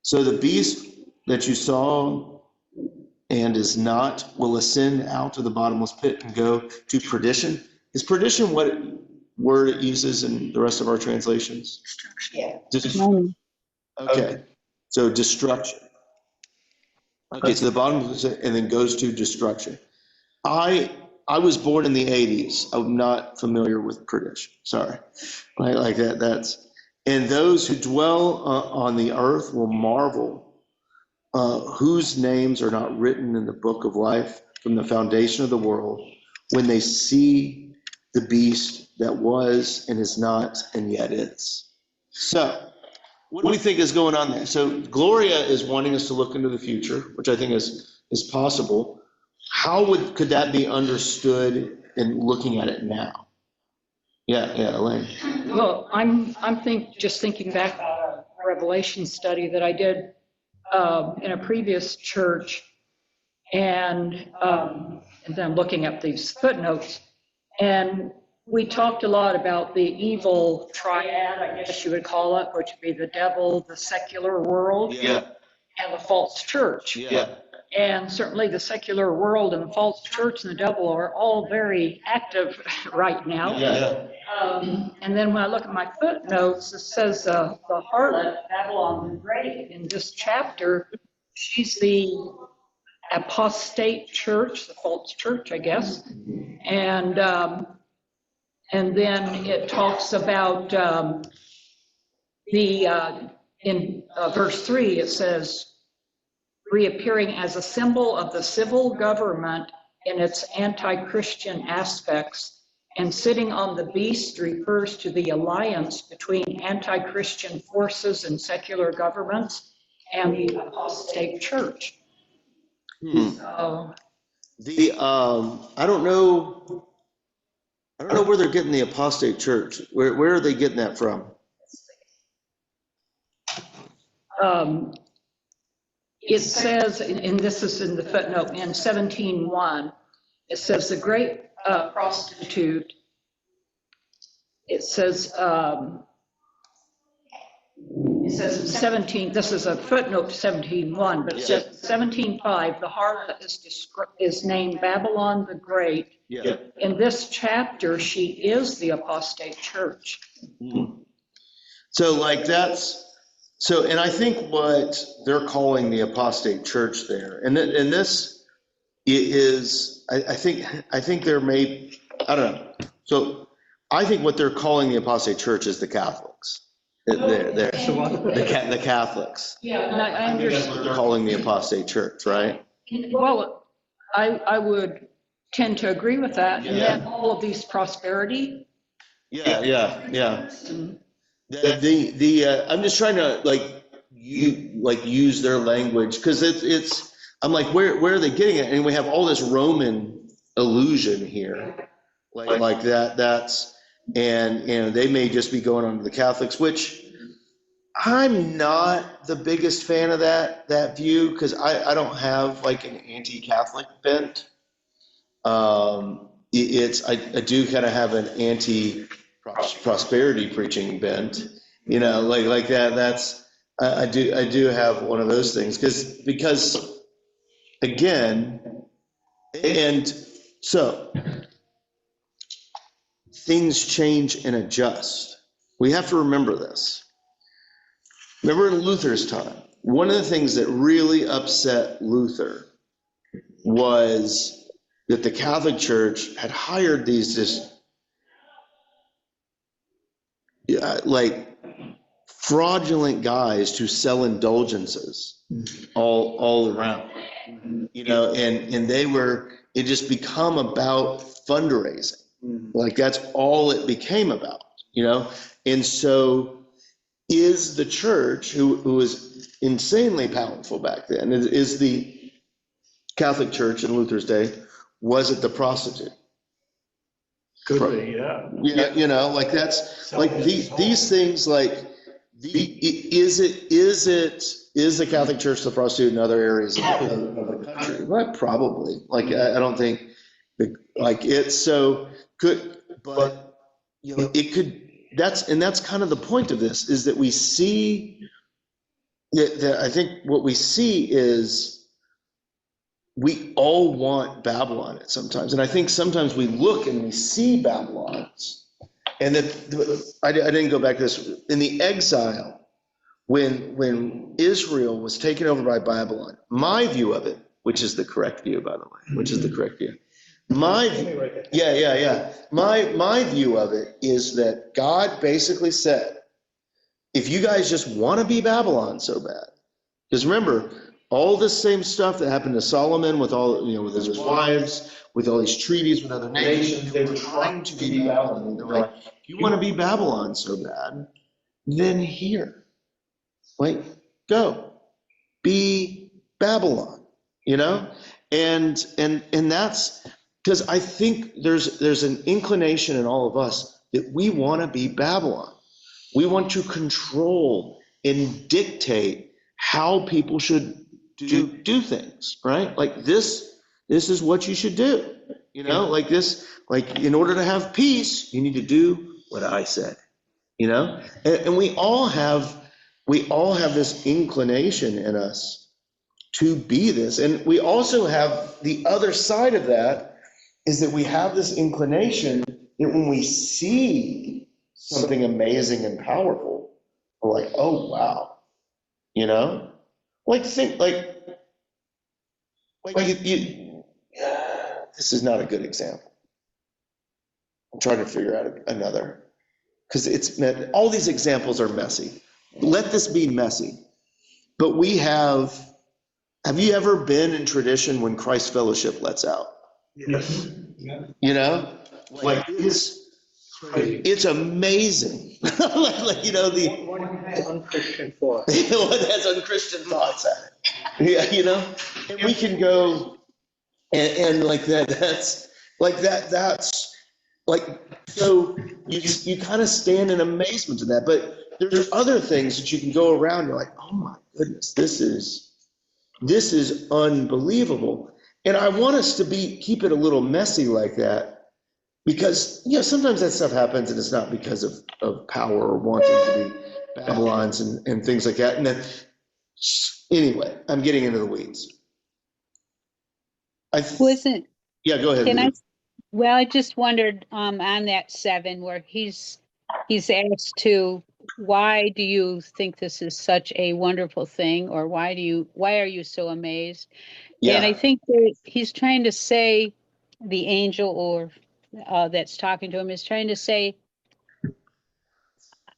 Speaker 1: So the beast that you saw and is not will ascend out of the bottomless pit and go to perdition. Is perdition what word it uses in the rest of our translations?
Speaker 10: Yeah.
Speaker 1: Okay, so destruction. Okay, so the bottomless pit and then goes to destruction. I was born in the 80s. I'm not familiar with perdition. Sorry, like that. That's, and those who dwell on the earth will marvel. Whose names are not written in the book of life from the foundation of the world, when they see the beast that was and is not and yet is. So, what do you think is going on there? So, Gloria is wanting us to look into the future, which I think is possible. How could that be understood in looking at it now? Yeah, Elaine.
Speaker 9: Well, I'm just thinking back on a Revelation study that I did in a previous church, and then looking up these footnotes, and we talked a lot about the evil triad, I guess you would call it, which would be the devil, the secular world, and the false church.
Speaker 1: Yeah.
Speaker 9: And certainly the secular world and the false church and the devil are all very active right now.
Speaker 1: Yeah.
Speaker 9: And then when I look at my footnotes, it says the harlot, Babylon the Great, in this chapter, she's the apostate church, the false church, I guess. And then it talks about in verse 3, it says, reappearing as a symbol of the civil government in its anti-Christian aspects, and sitting on the beast refers to the alliance between anti-Christian forces and secular governments and the apostate church. So,
Speaker 1: I don't know where they're getting the apostate church. Where are they getting that from?
Speaker 9: It says, and this is in the footnote, in 17:1, it says the great prostitute, it says in 17, this is a footnote 17:1, but it says 17:5, the harlot is named Babylon the Great.
Speaker 1: Yeah.
Speaker 9: In this chapter, she is the apostate church.
Speaker 1: So like so, and I think what they're calling the apostate church there, and this is, I think there may, I don't know. So I think what they're calling the apostate church is the Catholics. The Catholics.
Speaker 9: Yeah, and I understand.
Speaker 1: What they're calling the apostate church, right?
Speaker 9: Well, I would tend to agree with that. And then all of these prosperity.
Speaker 1: Yeah. I'm just trying to use their language, because it's I'm like, where are they getting it? And we have all this Roman illusion here, like that's, and they may just be going on to the Catholics, which I'm not the biggest fan of that view, because I don't have like an anti-Catholic bent. I do kind of have an anti-prosperity preaching bent, like that. That's I do have one of those things, because again, and so things change and adjust. We have to remember this. Remember in Luther's time, one of the things that really upset Luther was that the Catholic Church had hired these like fraudulent guys to sell indulgences. all around, you know, and it just become about fundraising. Like that's all it became about, you know? And so is the church, who was insanely powerful back then, is the Catholic Church in Luther's day, was it the prostitute?
Speaker 8: Could be, yeah.
Speaker 1: Yeah, you know, like that's, like these things, like, is the Catholic Church the prostitute in other areas of the country? Well, probably. Like, I don't think, like, it's so good, but, you know, it could, that's kind of the point of this, is that we see, that I think what we see is, we all want Babylon at sometimes. And I think sometimes we look and we see Babylons. And that I didn't go back to this. In the exile, when Israel was taken over by Babylon, my view of it, which is the correct view, by the way, which is the correct view. My view of it is that God basically said, if you guys just want to be Babylon so bad, because remember, all this same stuff that happened to Solomon with all, you know, with his wives, with all these treaties with other nations, they were trying to be Babylon. They're like, if you want to be Babylon so bad, then here, like, go, be Babylon, you know? And that's, because I think there's an inclination in all of us that we want to be Babylon. We want to control and dictate how people should do things, right? Like this is what you should do, you know, like this, like in order to have peace, you need to do what I said, you know? And we all have this inclination in us to be this. And we also have the other side of that, is that we have this inclination that when we see something amazing and powerful, we're like, oh, wow, you know? Like, think, like you, this is not a good example. I'm trying to figure out another, because all these examples are messy. Let this be messy. But we have you ever been in tradition when Christ Fellowship lets out?
Speaker 8: Yes.
Speaker 1: You know, like it's amazing. like, you know,
Speaker 2: One has unchristian thoughts.
Speaker 1: One has unchristian thoughts at it. Yeah, you know, and we can go and like that's like, so you kind of stand in amazement to that. But there's other things that you can go around. You're like, oh my goodness, this is unbelievable. And I want us to keep it a little messy like that, because, you know, sometimes that stuff happens and it's not because of power or wanting to be Babylons and things like that. And then, anyway, I'm getting into the weeds. Yeah, go ahead.
Speaker 12: Well, I just wondered on that 7 where he's asked to, why do you think this is such a wonderful thing, or why are you so amazed? Yeah. And I think that he's trying to say, the angel or that's talking to him is trying to say,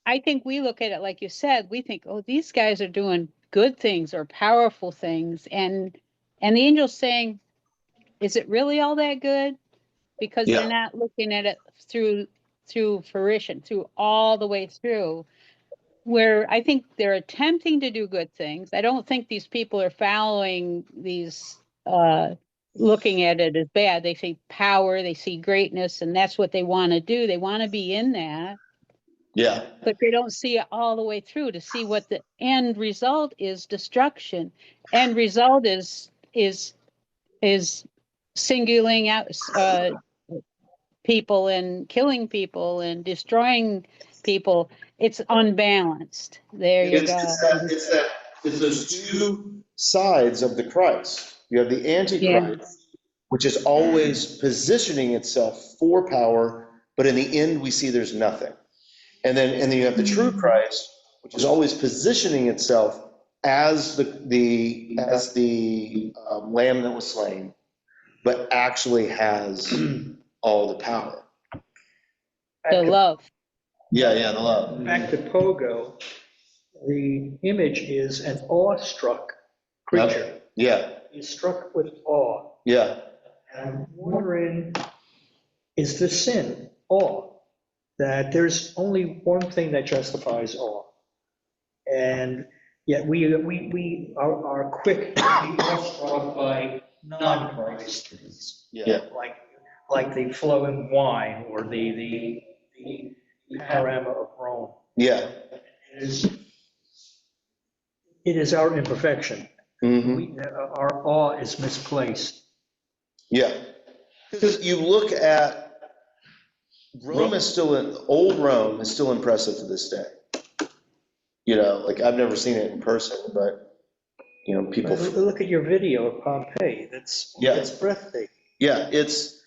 Speaker 12: I think we look at it like you said, we think, oh, these guys are doing good things or powerful things, and the angel's saying, is it really all that good? Because they're not looking at it through fruition, through all the way through, where I think they're attempting to do good things. I don't think these people are following these, looking at it as bad. They see power, they see greatness, and that's what they want to do. They want to be in that.
Speaker 1: Yeah.
Speaker 12: But they don't see it all the way through to see what the end result is: destruction. End result is singling out people and killing people and destroying people. It's unbalanced. There you go.
Speaker 1: It's those two sides of the Christ. You have the Antichrist, which is always positioning itself for power, but in the end we see there's nothing. And then you have the true Christ, which is always positioning itself as the lamb that was slain, but actually has all the power.
Speaker 12: The love.
Speaker 1: Yeah, the love.
Speaker 2: Back to Pogo, the image is an awestruck creature.
Speaker 1: Yeah,
Speaker 2: You're struck with awe.
Speaker 1: yeah,
Speaker 2: And I'm wondering, is the sin awe? That there's only one thing that justifies awe. And yet we are quick to be awestruck by non-Christ things.
Speaker 1: yeah,
Speaker 2: Like the flowing wine or the panorama of Rome.
Speaker 1: yeah.
Speaker 2: It is our imperfection.
Speaker 1: Mm-hmm.
Speaker 2: Our awe is misplaced.
Speaker 1: Yeah. Because you look at Rome is still old Rome is still impressive to this day. You know, like I've never seen it in person, but you know, people
Speaker 2: Look at your video of Pompeii. That's breathtaking.
Speaker 1: Yeah, it's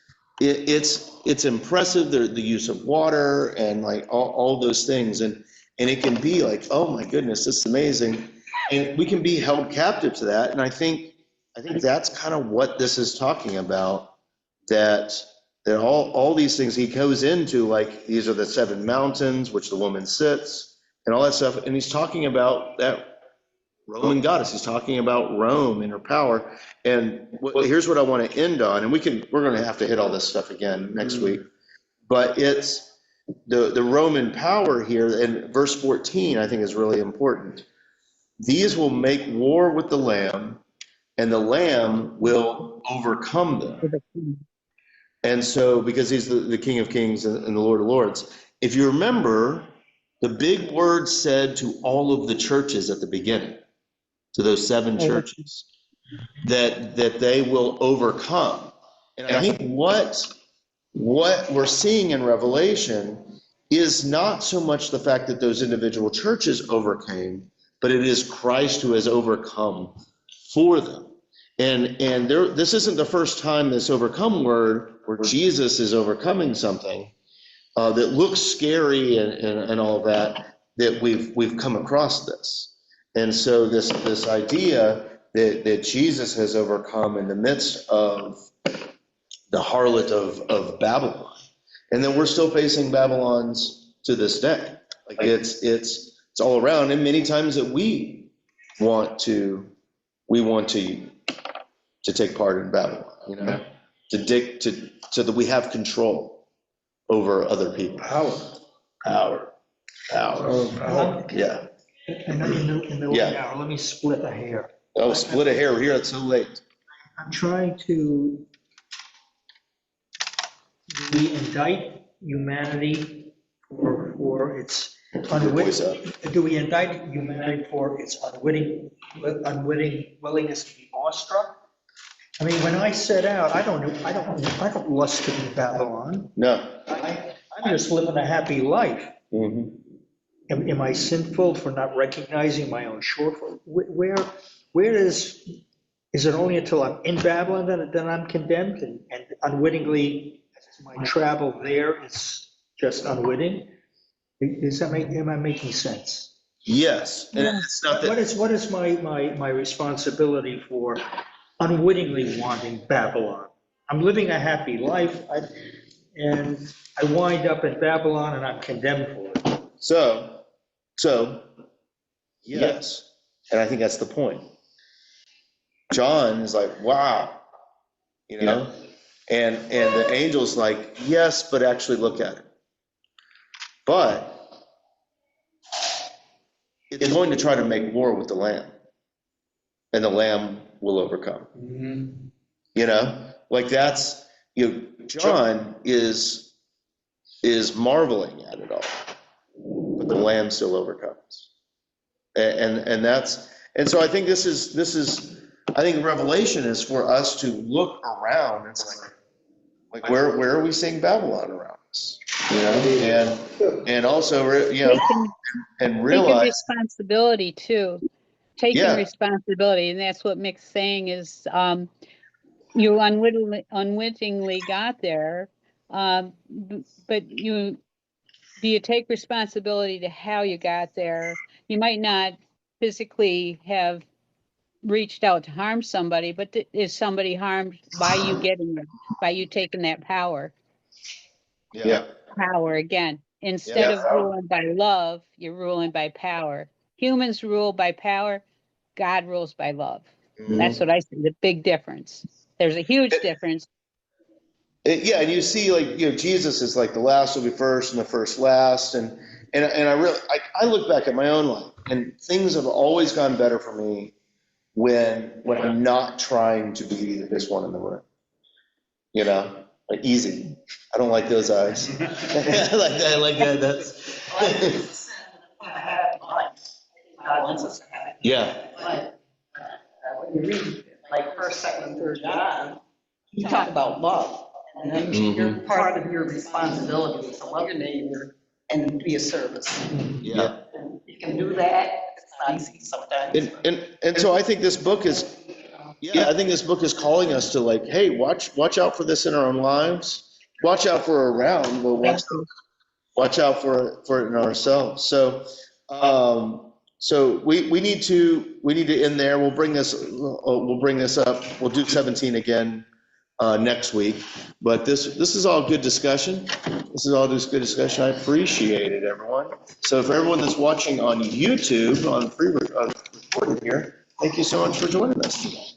Speaker 1: impressive, the use of water and like all those things. And it can be like, oh my goodness, this is amazing. And we can be held captive to that. And I think that's kind of what this is talking about, that all these things he goes into, like these are the 7 mountains which the woman sits and all that stuff. And he's talking about that Roman goddess. He's talking about Rome and her power. And here's what I want to end on, and we're going to have to hit all this stuff again next week. But it's the Roman power here, and verse 14 I think is really important. These will make war with the Lamb, and the Lamb will overcome them. And so, because he's the King of Kings and the Lord of Lords, if you remember, the big word said to all of the churches at the beginning, to those 7 churches, that they will overcome. And I think what we're seeing in Revelation is not so much the fact that those individual churches overcame, but it is Christ who has overcome for them. And this isn't the first time this overcome word where Jesus is overcoming something that looks scary and all that we've come across this. And so this idea that Jesus has overcome in the midst of the harlot of Babylon, and then we're still facing Babylons to this day. Like it's all around, and many times that we want to take part in Babylon, you know, so that we have control over other people. Power. Yeah.
Speaker 2: In the late hour, let me split a hair.
Speaker 1: Oh, split a hair. We're here. It's so late.
Speaker 2: I'm trying to. Do we indict humanity for its unwitting? Do we indict humanity for its unwitting willingness to be awestruck? I mean, when I set out, I don't lust to be Babylon.
Speaker 1: No.
Speaker 2: I'm just living a happy life.
Speaker 1: Mm-hmm.
Speaker 2: Am I sinful for not recognizing my own shortfall? Where is it only until I'm in Babylon that I'm condemned and unwittingly my travel there is just unwitting? Am I making sense?
Speaker 1: Yes. And it's not that.
Speaker 2: What is my responsibility for unwittingly wanting Babylon? I'm living a happy life, and I wind up in Babylon and I'm condemned for it.
Speaker 1: So, yes, and I think that's the point. John is like, wow, you know, and the angel's like, yes, but actually look at it. But it's going to try to make war with the Lamb, and the Lamb will overcome.
Speaker 2: Mm-hmm.
Speaker 1: You know, like that's, John is marveling at it all. But the Lamb still overcomes, and so I think this is I think Revelation is for us to look around and say, like where are we seeing Babylon around us, you know, and also and realize
Speaker 12: taking responsibility too, responsibility, and that's what Mick's saying is you unwittingly got there, but do you take responsibility to how you got there? You might not physically have reached out to harm somebody, but is somebody harmed by you getting there, by you taking that power?
Speaker 1: Yeah.
Speaker 12: Power again. Instead of ruling by love, you're ruling by power. Humans rule by power. God rules by love. That's what I see, the big difference. There's a huge difference.
Speaker 1: Yeah, and you see, like, Jesus is like the last will be first and the first last, and I really I look back at my own life, and things have always gone better for me when I'm not trying to be the biggest one in the room. Like easy. I don't like those eyes. I like that. That's. Yeah.
Speaker 10: But when you read like 1st, 2nd, and 3rd John, you talk about love. And then you're part of your responsibility is to love your neighbor and be a service.
Speaker 1: Yeah.
Speaker 10: And you can do that. It's not easy sometimes.
Speaker 1: And so I think this book is, I think this book is calling us to, like, hey, watch out for this in our own lives. Watch out for around, but watch out for it in ourselves. So we need to end there. We'll bring this up. We'll do 17 again next week. But this is all good discussion. This is all just good discussion. I appreciate it, everyone. So for everyone that's watching on YouTube on recording here, thank you so much for joining us today.